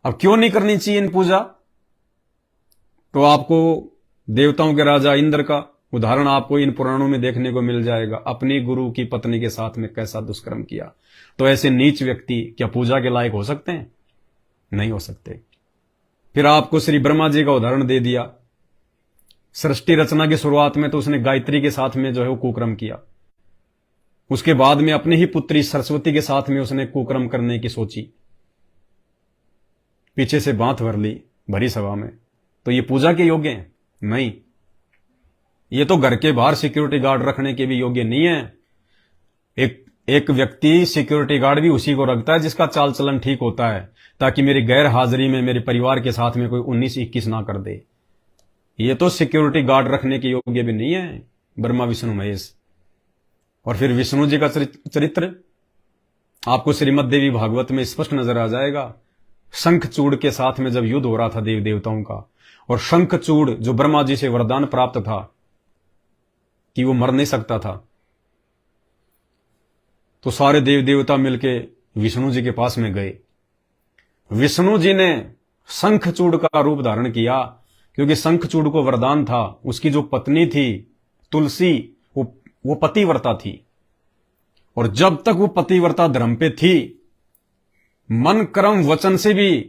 अब क्यों नहीं करनी चाहिए इन पूजा? तो आपको देवताओं के राजा इंद्र का उदाहरण आपको इन पुराणों में देखने को मिल जाएगा। अपनी गुरु की पत्नी के साथ में कैसा दुष्कर्म किया। तो ऐसे नीच व्यक्ति क्या पूजा के लायक हो सकते हैं? नहीं हो सकते। फिर आपको श्री ब्रह्मा जी का उदाहरण दे दिया। सृष्टि रचना की शुरुआत में तो उसने गायत्री के साथ में जो है वो कुकर्म किया। उसके बाद में अपनी ही पुत्री सरस्वती के साथ में उसने कुकर्म करने की सोची, पीछे से बांध भर ली भरी सभा में। तो ये पूजा के योग्य हैं? नहीं। ये तो घर के बाहर सिक्योरिटी गार्ड रखने के भी योग्य नहीं है। एक व्यक्ति सिक्योरिटी गार्ड भी उसी को रखता है जिसका चाल चलन ठीक होता है, ताकि मेरी गैर हाजिरी में मेरे परिवार के साथ में कोई 19-21 ना कर दे। ये तो सिक्योरिटी गार्ड रखने के योग्य भी नहीं है ब्रह्मा विष्णु महेश। और फिर विष्णु जी का चरित्र आपको श्रीमद् देवी भागवत में स्पष्ट नजर आ जाएगा। शंखचूड़ के साथ में जब युद्ध हो रहा था देव देवताओं का, और शंखचूड़ जो ब्रह्मा जी से वरदान प्राप्त था कि वो मर नहीं सकता था, तो सारे देव देवता मिलके विष्णु जी के पास में गए। विष्णु जी ने शंखचूड़ का रूप धारण किया, क्योंकि शंखचूड़ को वरदान था। उसकी जो पत्नी थी तुलसी, वो पतिव्रता थी, और जब तक वो पतिव्रता धर्म पे थी, मन कर्म वचन से भी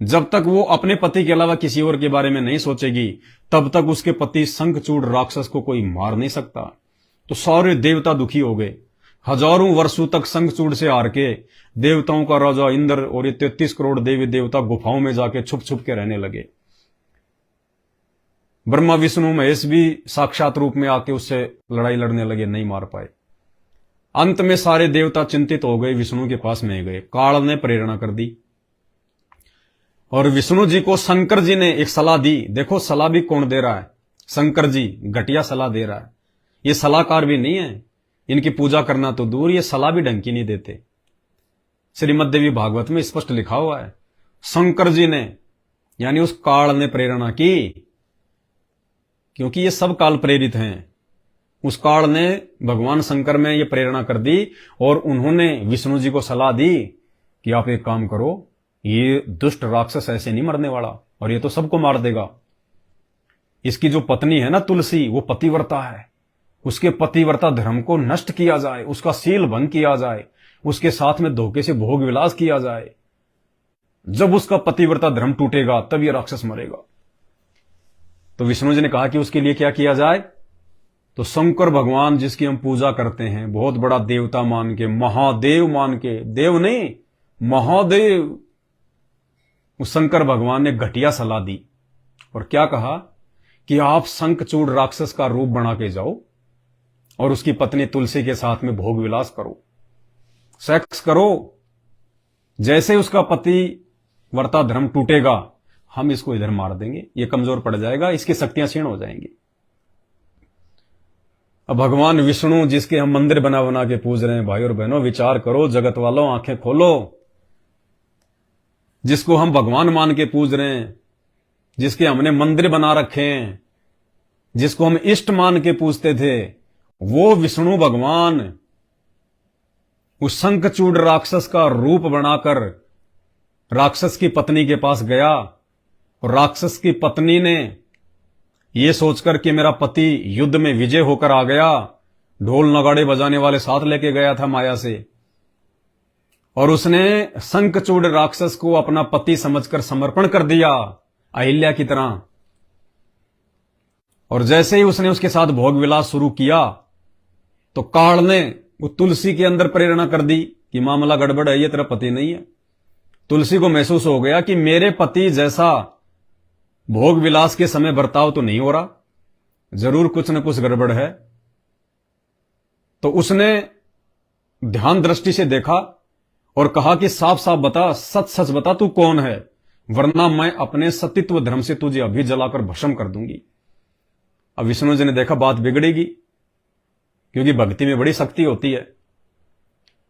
जब तक वो अपने पति के अलावा किसी और के बारे में नहीं सोचेगी, तब तक उसके पति शंखचूड़ राक्षस को कोई मार नहीं सकता। तो सारे देवता दुखी हो गए। हजारों वर्षों तक शंखचूड़ से हार के देवताओं का राजा इंद्र और ये 33 करोड़ देवी देवता गुफाओं में जाके छुप छुप के रहने लगे। ब्रह्मा विष्णु महेश भी साक्षात रूप में आके उससे लड़ाई लड़ने लगे, नहीं मार पाए। अंत में सारे देवता चिंतित हो गए, विष्णु के पास में गए। काल ने प्रेरणा कर दी और विष्णु जी को शंकर जी ने एक सलाह दी। देखो सलाह भी कौन दे रहा है? शंकर जी घटिया सलाह दे रहा है। ये सलाहकार भी नहीं है, इनकी पूजा करना तो दूर, ये सलाह भी ढंग की नहीं देते। श्रीमद् देवी भागवत में स्पष्ट लिखा हुआ है, शंकर जी ने यानी उस काल ने प्रेरणा की, क्योंकि ये सब काल प्रेरित हैं। उस काल ने भगवान शंकर में ये प्रेरणा कर दी और उन्होंने विष्णु जी को सलाह दी कि आप एक काम करो, ये दुष्ट राक्षस ऐसे नहीं मरने वाला, और ये तो सबको मार देगा। इसकी जो पत्नी है ना तुलसी, वो पतिव्रता है। उसके पतिव्रता धर्म को नष्ट किया जाए, उसका शील भंग किया जाए, उसके साथ में धोखे से भोग विलास किया जाए। जब उसका पतिव्रता धर्म टूटेगा तब ये राक्षस मरेगा। तो विष्णु जी ने कहा कि उसके लिए क्या किया जाए? तो शंकर भगवान जिसकी हम पूजा करते हैं, बहुत बड़ा देवता मान के, महादेव मान के, देव नहीं महादेव, उस शंकर भगवान ने घटिया सलाह दी और क्या कहा कि आप शंखचूड़ राक्षस का रूप बना के जाओ और उसकी पत्नी तुलसी के साथ में भोग विलास करो, सेक्स करो। जैसे उसका पति वर्ता धर्म टूटेगा, हम इसको इधर मार देंगे, ये कमजोर पड़ जाएगा, इसकी शक्तियां क्षीण हो जाएंगी। अब भगवान विष्णु जिसके हम मंदिर बना बना के पूज रहे हैं, भाई और बहनों विचार करो, जगत वालों आंखें खोलो। जिसको हम भगवान मान के पूज रहे हैं, जिसके हमने मंदिर बना रखे हैं, जिसको हम इष्ट मान के पूजते थे, वो विष्णु भगवान उस शंखचूड़ राक्षस का रूप बनाकर राक्षस की पत्नी के पास गया, और राक्षस की पत्नी ने ये सोचकर कि मेरा पति युद्ध में विजय होकर आ गया, ढोल नगाड़े बजाने वाले साथ लेके गया था माया से, और उसने शंखचूड़ राक्षस को अपना पति समझकर समर्पण कर दिया अहिल्या की तरह। और जैसे ही उसने उसके साथ भोग विलास शुरू किया, तो काल ने वो तुलसी के अंदर प्रेरणा कर दी कि मामला गड़बड़ है, ये तेरा पति नहीं है। तुलसी को महसूस हो गया कि मेरे पति जैसा भोग विलास के समय बर्ताव तो नहीं हो रहा, जरूर कुछ न कुछ गड़बड़ है। तो उसने ध्यान दृष्टि से देखा और कहा कि साफ साफ बता, सच सच बता, तू कौन है, वरना मैं अपने सतीत्व धर्म से तुझे अभी जलाकर भस्म कर दूंगी। अब विष्णु जी ने देखा बात बिगड़ेगी, क्योंकि भक्ति में बड़ी शक्ति होती है।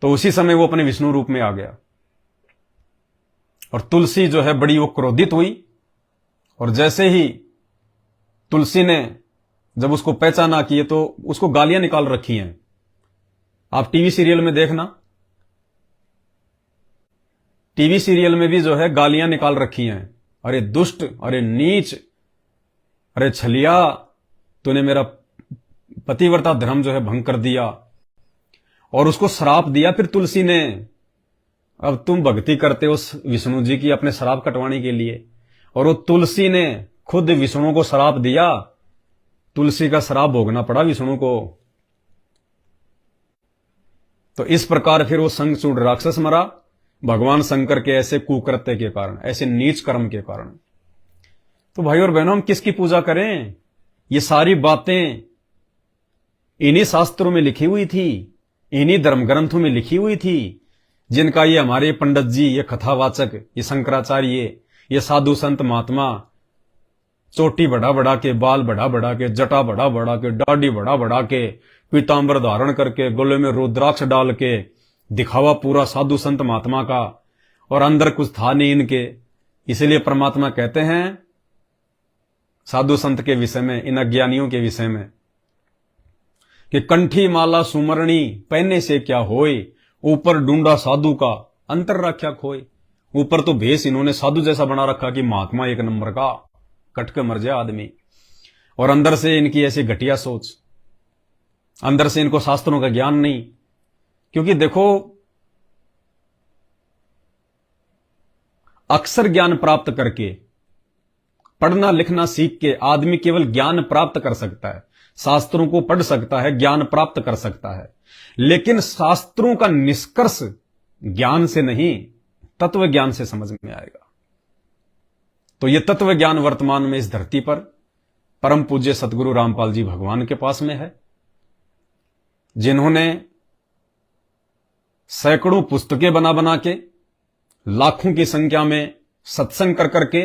तो उसी समय वो अपने विष्णु रूप में आ गया, और तुलसी जो है बड़ी वो क्रोधित हुई। और जैसे ही तुलसी ने जब उसको पहचाना कि ये तो, उसको गालियां निकाल रखी हैं। आप टीवी सीरियल में देखना, टीवी सीरियल में भी जो है गालियां निकाल रखी हैं, अरे दुष्ट, अरे नीच, अरे छलिया, तूने मेरा पतिव्रता धर्म जो है भंग कर दिया, और उसको श्राप दिया फिर तुलसी ने। अब तुम भक्ति करते हो विष्णु जी की अपने श्राप कटवाने के लिए, और वो तुलसी ने खुद विष्णु को श्राप दिया, तुलसी का श्राप भोगना पड़ा विष्णु को। तो इस प्रकार फिर वो शंखचूड़ राक्षस मरा भगवान शंकर के ऐसे कुकृत्य के कारण, ऐसे नीच कर्म के कारण। तो भाई और बहनों, हम किसकी पूजा करें? ये सारी बातें इन्हीं शास्त्रों में लिखी हुई थी, इन्हीं धर्म ग्रंथों में लिखी हुई थी, जिनका ये हमारे पंडित जी, ये कथावाचक, ये शंकराचार्य, ये साधु संत महात्मा चोटी बढ़ा बढ़ा के, बाल बढ़ा बढ़ा के, जटा बढ़ा बढ़ा के, दाढ़ी बढ़ा बढ़ा के, पीतांबर धारण करके, गले में रुद्राक्ष डाल के दिखावा पूरा साधु संत महात्मा का, और अंदर कुछ था नहीं इनके। इसलिए परमात्मा कहते हैं साधु संत के विषय में, इन अज्ञानियों के विषय में, कि कंठी माला सुमरणी पहनने से क्या होए, ऊपर ढूंढा साधु का अंतर राख्या खोए। ऊपर तो भेष इन्होंने साधु जैसा बना रखा कि महात्मा एक नंबर का, कट के मर जाए आदमी, और अंदर से इनकी ऐसी घटिया सोच, अंदर से इनको शास्त्रों का ज्ञान नहीं। क्योंकि देखो, अक्षर ज्ञान प्राप्त करके, पढ़ना लिखना सीख के आदमी केवल ज्ञान प्राप्त कर सकता है, शास्त्रों को पढ़ सकता है, ज्ञान प्राप्त कर सकता है, लेकिन शास्त्रों का निष्कर्ष ज्ञान से नहीं, तत्व ज्ञान से समझ में आएगा। तो यह तत्व ज्ञान वर्तमान में इस धरती पर परम पूज्य सतगुरु रामपाल जी भगवान के पास में है, जिन्होंने सैकड़ों पुस्तकें बना बना के, लाखों की संख्या में सत्संग कर करके,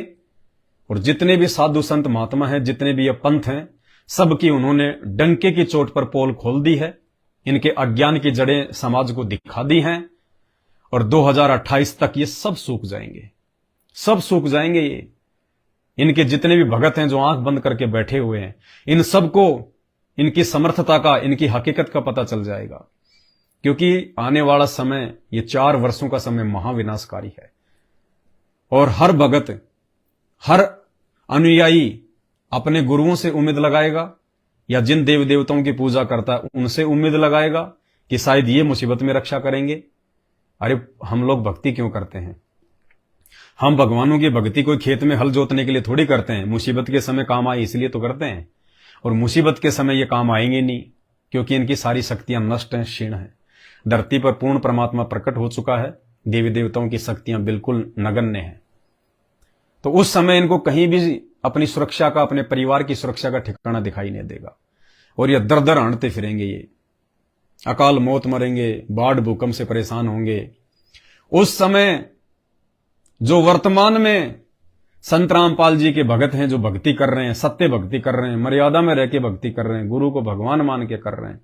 और जितने भी साधु संत महात्मा हैं, जितने भी ये पंथ हैं, सबकी उन्होंने डंके की चोट पर पोल खोल दी है। इनके अज्ञान की जड़ें समाज को दिखा दी हैं, और 2028 तक ये सब सूख जाएंगे, सब सूख जाएंगे। ये इनके जितने भी भगत हैं जो आंख बंद करके बैठे हुए हैं, इन सबको इनकी समर्थता का, इनकी हकीकत का पता चल जाएगा। क्योंकि आने वाला समय, ये 4 वर्षों का समय महाविनाशकारी है, और हर भगत, हर अनुयायी अपने गुरुओं से उम्मीद लगाएगा, या जिन देव देवताओं की पूजा करता है उनसे उम्मीद लगाएगा कि शायद ये मुसीबत में रक्षा करेंगे। अरे हम लोग भक्ति क्यों करते हैं? हम भगवानों की भक्ति कोई खेत में हल जोतने के लिए थोड़ी करते हैं, मुसीबत के समय काम आए इसलिए तो करते हैं, और मुसीबत के समय ये काम आएंगे नहीं, क्योंकि इनकी सारी शक्तियां नष्ट हैं, क्षीण हैं। धरती पर पूर्ण परमात्मा प्रकट हो चुका है, देवी देवताओं की शक्तियां बिल्कुल नगण्य हैं। तो उस समय इनको कहीं भी अपनी सुरक्षा का, अपने परिवार की सुरक्षा का ठिकाना दिखाई नहीं देगा, और ये दर दर हंटते फिरेंगे, ये अकाल मौत मरेंगे, बाढ़ भूकंप से परेशान होंगे। उस समय जो वर्तमान में संत रामपाल जी के भगत हैं, जो भक्ति कर रहे हैं, सत्य भक्ति कर रहे हैं, मर्यादा में रह के भक्ति कर रहे हैं, गुरु को भगवान मान के कर रहे हैं,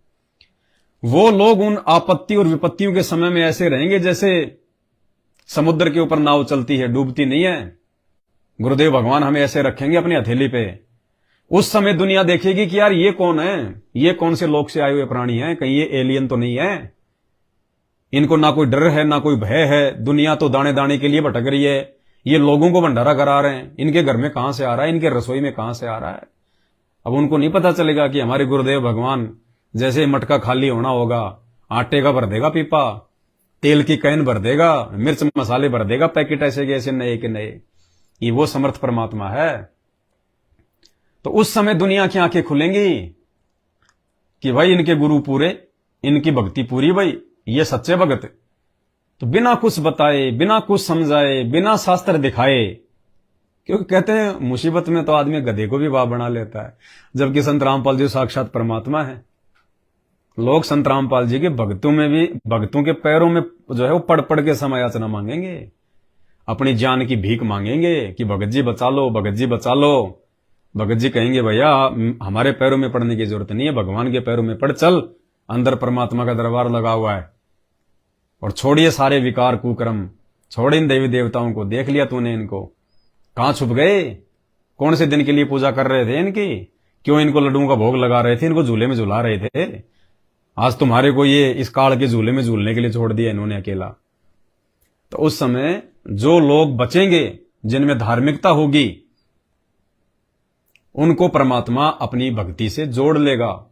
वो लोग उन आपत्ति और विपत्तियों के समय में ऐसे रहेंगे जैसे समुद्र के ऊपर नाव चलती है, डूबती नहीं है। गुरुदेव भगवान हमें ऐसे रखेंगे अपनी हथेली पे। उस समय दुनिया देखेगी कि यार ये कौन है, ये कौन से लोक से आए हुए प्राणी हैं, कहीं ये एलियन तो नहीं है, इनको ना कोई डर है ना कोई भय है, दुनिया तो दाने दाने के लिए भटक रही है, ये लोगों को भंडारा करा रहे हैं, इनके घर में कहां से आ रहा है, इनके रसोई में कहां से आ रहा है। अब उनको नहीं पता चलेगा कि हमारे गुरुदेव भगवान जैसे मटका खाली होना होगा, आटे का भर देगा पीपा, तेल की कैन भर देगा, मिर्च मसाले भर देगा पैकेट, ऐसे के ऐसे नए के नए। ये वो समर्थ परमात्मा है। तो उस समय दुनिया की आंखें खुलेंगी कि भाई इनके गुरु पूरे, इनकी भक्ति पूरी, भाई ये सच्चे भगत। तो बिना कुछ बताए, बिना कुछ समझाए, बिना शास्त्र दिखाए, क्योंकि कहते हैं मुसीबत में तो आदमी गधे को भी बाप बना लेता है, जबकि संत रामपाल जी साक्षात परमात्मा है। लोग संत रामपाल जी के भक्तों में भी, भक्तों के पैरों में जो है वो पढ़ पढ़ के समायाचना मांगेंगे, अपनी जान की भीख मांगेंगे कि भगत जी बचा लो, भगत जी बचा लो। भगत जी कहेंगे भैया हमारे पैरों में पड़ने की जरूरत नहीं है, भगवान के पैरों में पड़, चल अंदर परमात्मा का दरबार लगा हुआ है, और छोड़िए सारे विकार कुकर्म, छोड़ इन देवी देवताओं को। देख लिया तूने इनको, कहां छुप गए, कौन से दिन के लिए पूजा कर रहे थे इनकी, क्यों इनको लड्डुओं का भोग लगा रहे थे, इनको झूले में झुला रहे थे, आज तुम्हारे को ये इस काल के झूले में झूलने के लिए छोड़ दिया इन्होंने अकेला। तो उस समय जो लोग बचेंगे, जिनमें धार्मिकता होगी, उनको परमात्मा अपनी भक्ति से जोड़ लेगा।